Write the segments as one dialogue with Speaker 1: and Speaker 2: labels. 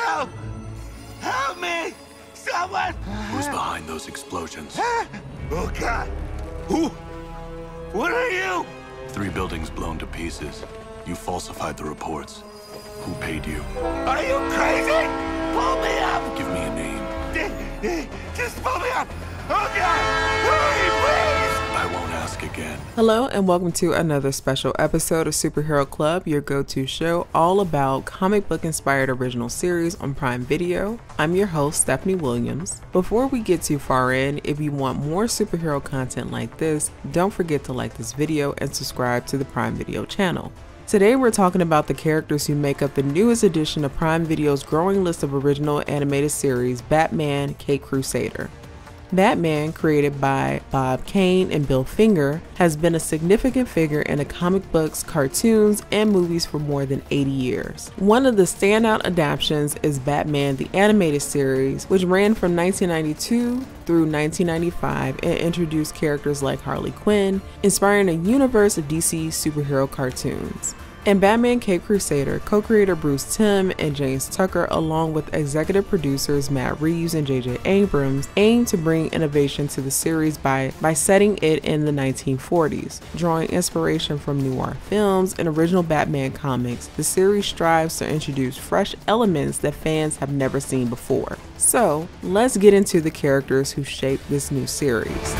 Speaker 1: Help! Help me! Someone!
Speaker 2: Who's behind those explosions?
Speaker 1: Oh, God. Who? What are you?
Speaker 2: 3 buildings blown to pieces. You falsified the reports. Who paid you?
Speaker 1: Are you crazy? Pull me up!
Speaker 2: Give me a name.
Speaker 1: Just pull me up! Oh, God! Hurry, please!
Speaker 2: I won't ask again.
Speaker 3: Hello and welcome to another special episode of Superhero Club, your go-to show all about comic book inspired original series on Prime Video. I'm your host, Stephanie Williams. Before we get too far in, if you want more superhero content like this, don't forget to like this video and subscribe to the Prime Video channel. Today we're talking about the characters who make up the newest edition of Prime Video's growing list of original animated series, Batman: Caped Crusader. Batman, created by Bob Kane and Bill Finger, has been a significant figure in the comic books, cartoons, and movies for more than 80 years. One of the standout adaptations is Batman the Animated Series, which ran from 1992 through 1995 and introduced characters like Harley Quinn, inspiring a universe of DC superhero cartoons. In Batman: Caped Crusader, co-creator Bruce Timm and James Tucker, along with executive producers Matt Reeves and J.J. Abrams, aim to bring innovation to the series by setting it in the 1940s. Drawing inspiration from noir films and original Batman comics, the series strives to introduce fresh elements that fans have never seen before. So, let's get into the characters who shaped this new series.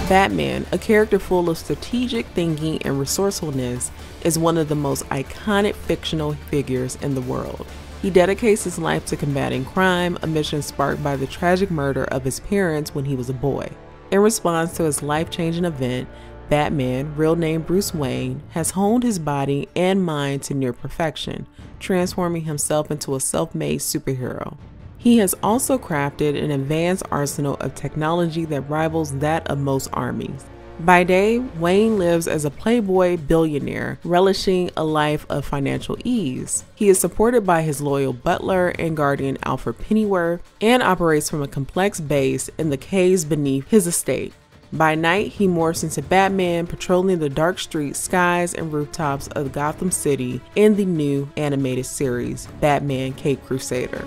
Speaker 3: Batman, a character full of strategic thinking and resourcefulness, is one of the most iconic fictional figures in the world. He dedicates his life to combating crime, a mission sparked by the tragic murder of his parents when he was a boy. In response to his life-changing event, Batman, real name Bruce Wayne, has honed his body and mind to near perfection, transforming himself into a self-made superhero. He has also crafted an advanced arsenal of technology that rivals that of most armies. By day, Wayne lives as a playboy billionaire, relishing a life of financial ease. He is supported by his loyal butler and guardian Alfred Pennyworth, and operates from a complex base in the caves beneath his estate. By night, he morphs into Batman, patrolling the dark streets, skies, and rooftops of Gotham City in the new animated series, Batman: Caped Crusader.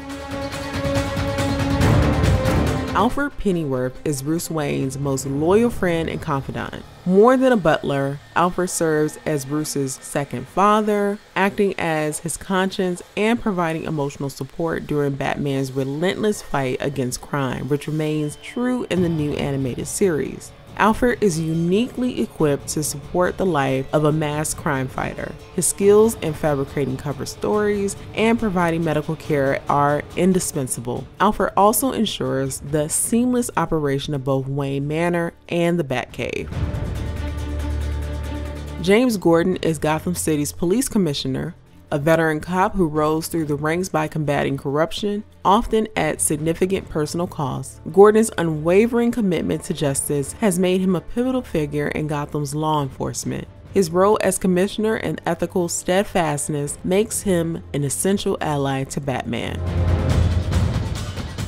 Speaker 3: Alfred Pennyworth is Bruce Wayne's most loyal friend and confidant. More than a butler, Alfred serves as Bruce's second father, acting as his conscience and providing emotional support during Batman's relentless fight against crime, which remains true in the new animated series. Alfred is uniquely equipped to support the life of a masked crime fighter. His skills in fabricating cover stories and providing medical care are indispensable. Alfred also ensures the seamless operation of both Wayne Manor and the Batcave. James Gordon is Gotham City's police commissioner, a veteran cop who rose through the ranks by combating corruption, often at significant personal cost. Gordon's unwavering commitment to justice has made him a pivotal figure in Gotham's law enforcement. His role as commissioner and ethical steadfastness makes him an essential ally to Batman.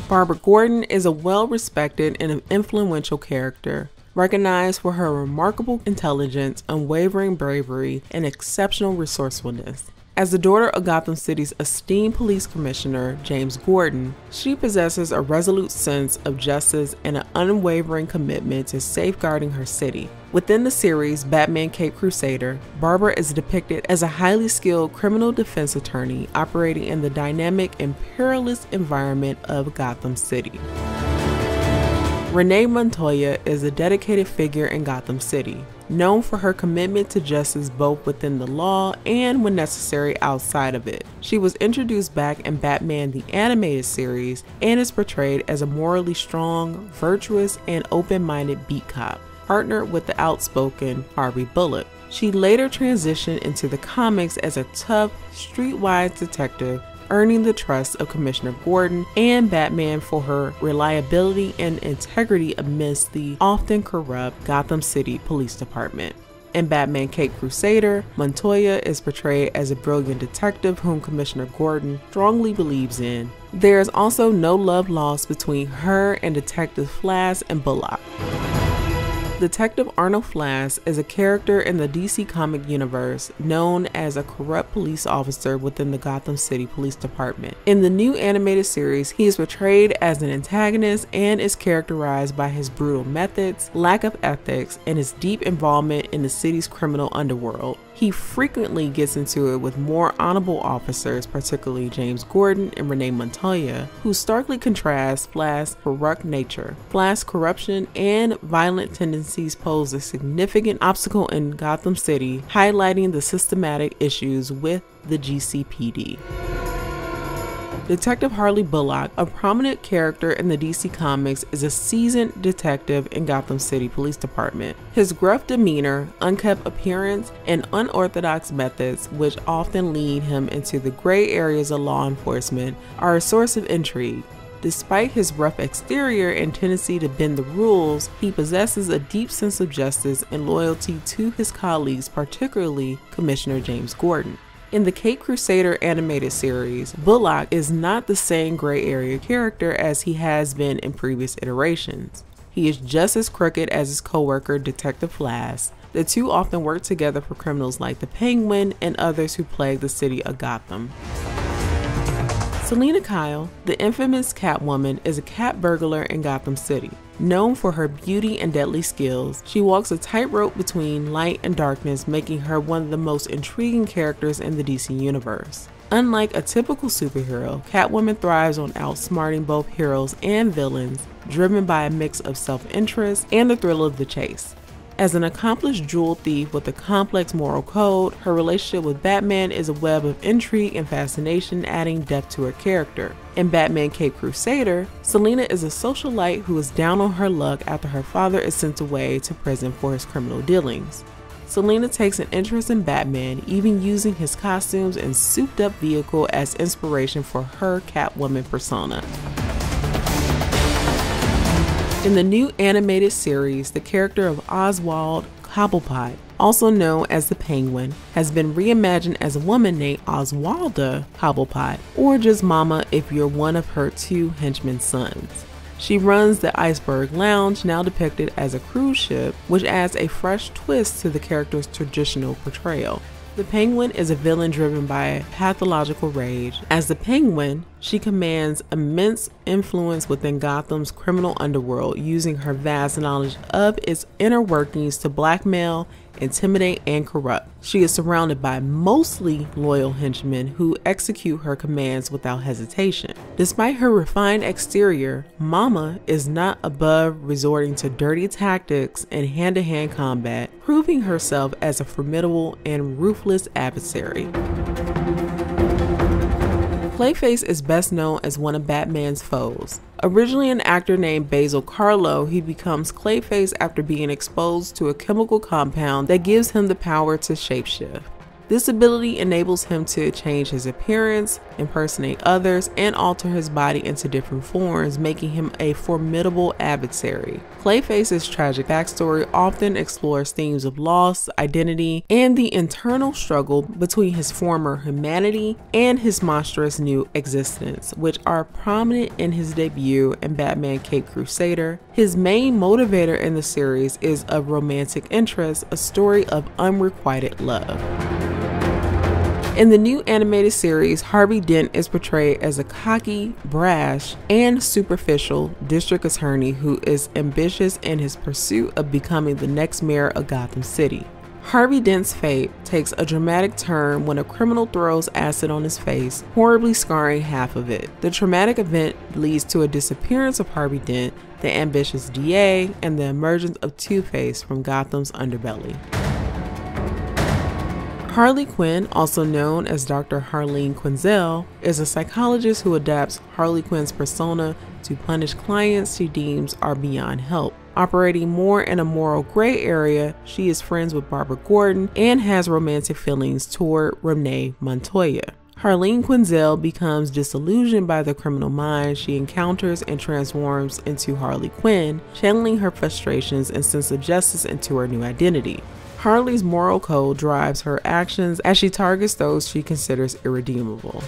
Speaker 3: Barbara Gordon is a well-respected and influential character, recognized for her remarkable intelligence, unwavering bravery, and exceptional resourcefulness. As the daughter of Gotham City's esteemed police commissioner, James Gordon, she possesses a resolute sense of justice and an unwavering commitment to safeguarding her city. Within the series Batman: Caped Crusader, Barbara is depicted as a highly skilled criminal defense attorney operating in the dynamic and perilous environment of Gotham City. Renee Montoya is a dedicated figure in Gotham City, known for her commitment to justice both within the law and when necessary outside of it. She was introduced back in Batman the Animated Series and is portrayed as a morally strong, virtuous, and open-minded beat cop, partnered with the outspoken Harvey Bullock. She later transitioned into the comics as a tough, streetwise detective, earning the trust of Commissioner Gordon and Batman for her reliability and integrity amidst the often corrupt Gotham City Police Department. In Batman: Caped Crusader, Montoya is portrayed as a brilliant detective whom Commissioner Gordon strongly believes in. There is also no love lost between her and Detective Flass and Bullock. Detective Arnold Flass is a character in the DC comic universe known as a corrupt police officer within the Gotham City Police Department. In the new animated series, he is portrayed as an antagonist and is characterized by his brutal methods, lack of ethics, and his deep involvement in the city's criminal underworld. He frequently gets into it with more honorable officers, particularly James Gordon and Renee Montoya, who starkly contrast Flass' corrupt nature. Flass' corruption and violent tendencies pose a significant obstacle in Gotham City, highlighting the systematic issues with the GCPD. Detective Harley Bullock, a prominent character in the DC Comics, is a seasoned detective in Gotham City Police Department. His gruff demeanor, unkempt appearance, and unorthodox methods, which often lead him into the gray areas of law enforcement, are a source of intrigue. Despite his rough exterior and tendency to bend the rules, he possesses a deep sense of justice and loyalty to his colleagues, particularly Commissioner James Gordon. In the Caped Crusader animated series, Bullock is not the same gray area character as he has been in previous iterations. He is just as crooked as his co-worker Detective Flass. The two often work together for criminals like the Penguin and others who plague the city of Gotham. Selina Kyle, the infamous Catwoman, is a cat burglar in Gotham City. Known for her beauty and deadly skills, she walks a tightrope between light and darkness, making her one of the most intriguing characters in the DC universe. Unlike a typical superhero, Catwoman thrives on outsmarting both heroes and villains, driven by a mix of self-interest and the thrill of the chase. As an accomplished jewel thief with a complex moral code, her relationship with Batman is a web of intrigue and fascination, adding depth to her character. In Batman Caped Crusader, Selina is a socialite who is down on her luck after her father is sent away to prison for his criminal dealings. Selina takes an interest in Batman, even using his costumes and souped-up vehicle as inspiration for her Catwoman persona. In the new animated series, the character of Oswald Cobblepot, also known as the Penguin, has been reimagined as a woman named Oswalda Cobblepot, or just Mama if you're one of her two henchmen sons. She runs the Iceberg Lounge, now depicted as a cruise ship, which adds a fresh twist to the character's traditional portrayal. The Penguin is a villain driven by pathological rage. As the Penguin, she commands immense influence within Gotham's criminal underworld, using her vast knowledge of its inner workings to blackmail, intimidate, and corrupt. She is surrounded by mostly loyal henchmen who execute her commands without hesitation. Despite her refined exterior, Mama is not above resorting to dirty tactics and hand-to-hand combat, proving herself as a formidable and ruthless adversary. Clayface is best known as one of Batman's foes. Originally an actor named Basil Karlo, he becomes Clayface after being exposed to a chemical compound that gives him the power to shapeshift. This ability enables him to change his appearance, impersonate others, and alter his body into different forms, making him a formidable adversary. Clayface's tragic backstory often explores themes of loss, identity, and the internal struggle between his former humanity and his monstrous new existence, which are prominent in his debut in Batman Caped Crusader. His main motivator in the series is a romantic interest, a story of unrequited love. In the new animated series, Harvey Dent is portrayed as a cocky, brash, and superficial district attorney who is ambitious in his pursuit of becoming the next mayor of Gotham City. Harvey Dent's fate takes a dramatic turn when a criminal throws acid on his face, horribly scarring half of it. The traumatic event leads to a disappearance of Harvey Dent, the ambitious DA, and the emergence of Two-Face from Gotham's underbelly. Harley Quinn, also known as Dr. Harleen Quinzel, is a psychologist who adapts Harley Quinn's persona to punish clients she deems are beyond help. Operating more in a moral gray area, she is friends with Barbara Gordon and has romantic feelings toward Renee Montoya. Harleen Quinzel becomes disillusioned by the criminal mind she encounters and transforms into Harley Quinn, channeling her frustrations and sense of justice into her new identity. Harley's moral code drives her actions as she targets those she considers irredeemable.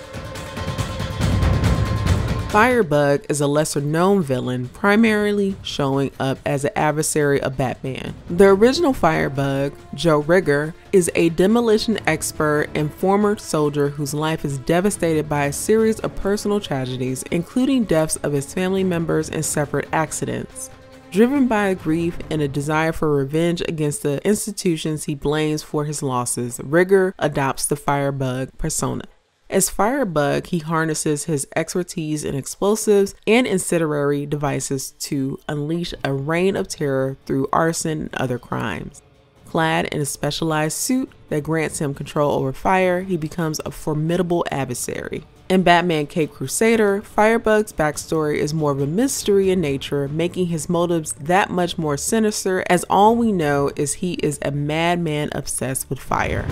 Speaker 3: Firebug is a lesser-known villain, primarily showing up as an adversary of Batman. The original Firebug, Joe Rigger, is a demolition expert and former soldier whose life is devastated by a series of personal tragedies, including deaths of his family members in separate accidents. Driven by grief and a desire for revenge against the institutions he blames for his losses, Rigger adopts the Firebug persona. As Firebug, he harnesses his expertise in explosives and incendiary devices to unleash a reign of terror through arson and other crimes. Clad in a specialized suit that grants him control over fire, he becomes a formidable adversary. In Batman Caped Crusader, Firebug's backstory is more of a mystery in nature, making his motives that much more sinister, as all we know is he is a madman obsessed with fire.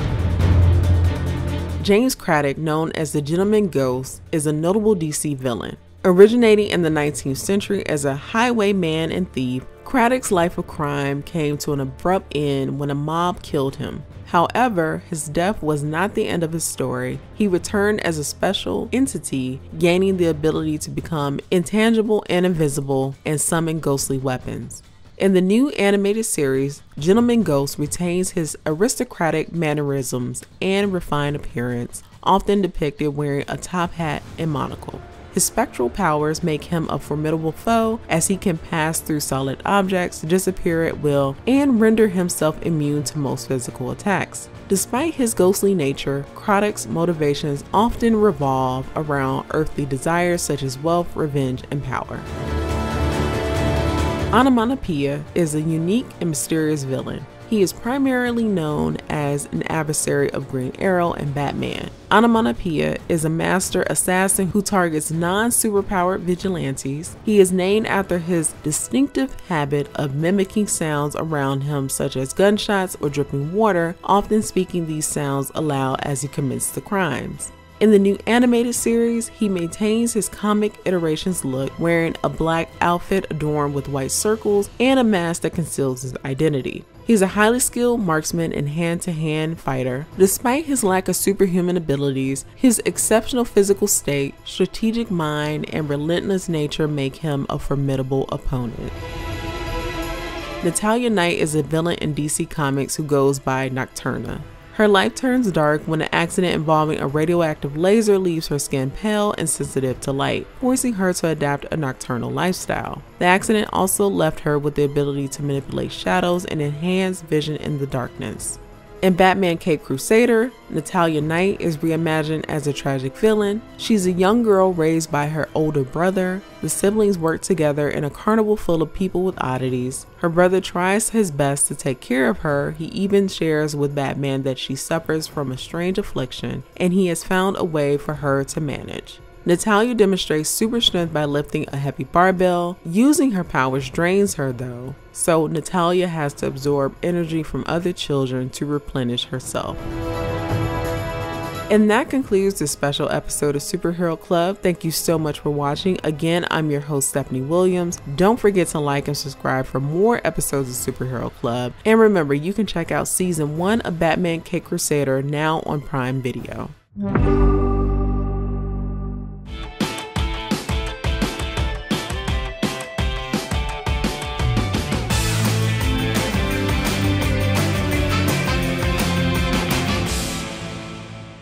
Speaker 3: James Craddock, known as the Gentleman Ghost, is a notable DC villain. Originating in the 19th century as a highwayman and thief, Craddock's life of crime came to an abrupt end when a mob killed him. However, his death was not the end of his story. He returned as a special entity, gaining the ability to become intangible and invisible and summon ghostly weapons. In the new animated series, Gentleman Ghost retains his aristocratic mannerisms and refined appearance, often depicted wearing a top hat and monocle. His spectral powers make him a formidable foe, as he can pass through solid objects, disappear at will, and render himself immune to most physical attacks. Despite his ghostly nature, Craddock's motivations often revolve around earthly desires such as wealth, revenge, and power. Onomatopoeia is a unique and mysterious villain. He is primarily known as an adversary of Green Arrow and Batman. Onomatopoeia is a master assassin who targets non-superpowered vigilantes. He is named after his distinctive habit of mimicking sounds around him, such as gunshots or dripping water, often speaking these sounds aloud as he commits the crimes. In the new animated series, he maintains his comic iterations look, wearing a black outfit adorned with white circles and a mask that conceals his identity. He's a highly skilled marksman and hand-to-hand fighter. Despite his lack of superhuman abilities, his exceptional physical state, strategic mind, and relentless nature make him a formidable opponent. Natalia Knight is a villain in DC Comics who goes by Nocturna. Her life turns dark when an accident involving a radioactive laser leaves her skin pale and sensitive to light, forcing her to adapt a nocturnal lifestyle. The accident also left her with the ability to manipulate shadows and enhance vision in the darkness. In Batman Caped Crusader, Natalia Knight is reimagined as a tragic villain. She's a young girl raised by her older brother. The siblings work together in a carnival full of people with oddities. Her brother tries his best to take care of her. He even shares with Batman that she suffers from a strange affliction, and he has found a way for her to manage. Natalia demonstrates super strength by lifting a heavy barbell. Using her powers drains her though, so Natalia has to absorb energy from other children to replenish herself. And that concludes this special episode of Superhero Club. Thank you so much for watching. Again, I'm your host, Stephanie Williams. Don't forget to like and subscribe for more episodes of Superhero Club. And remember, you can check out season 1 of Batman Caped Crusader now on Prime Video.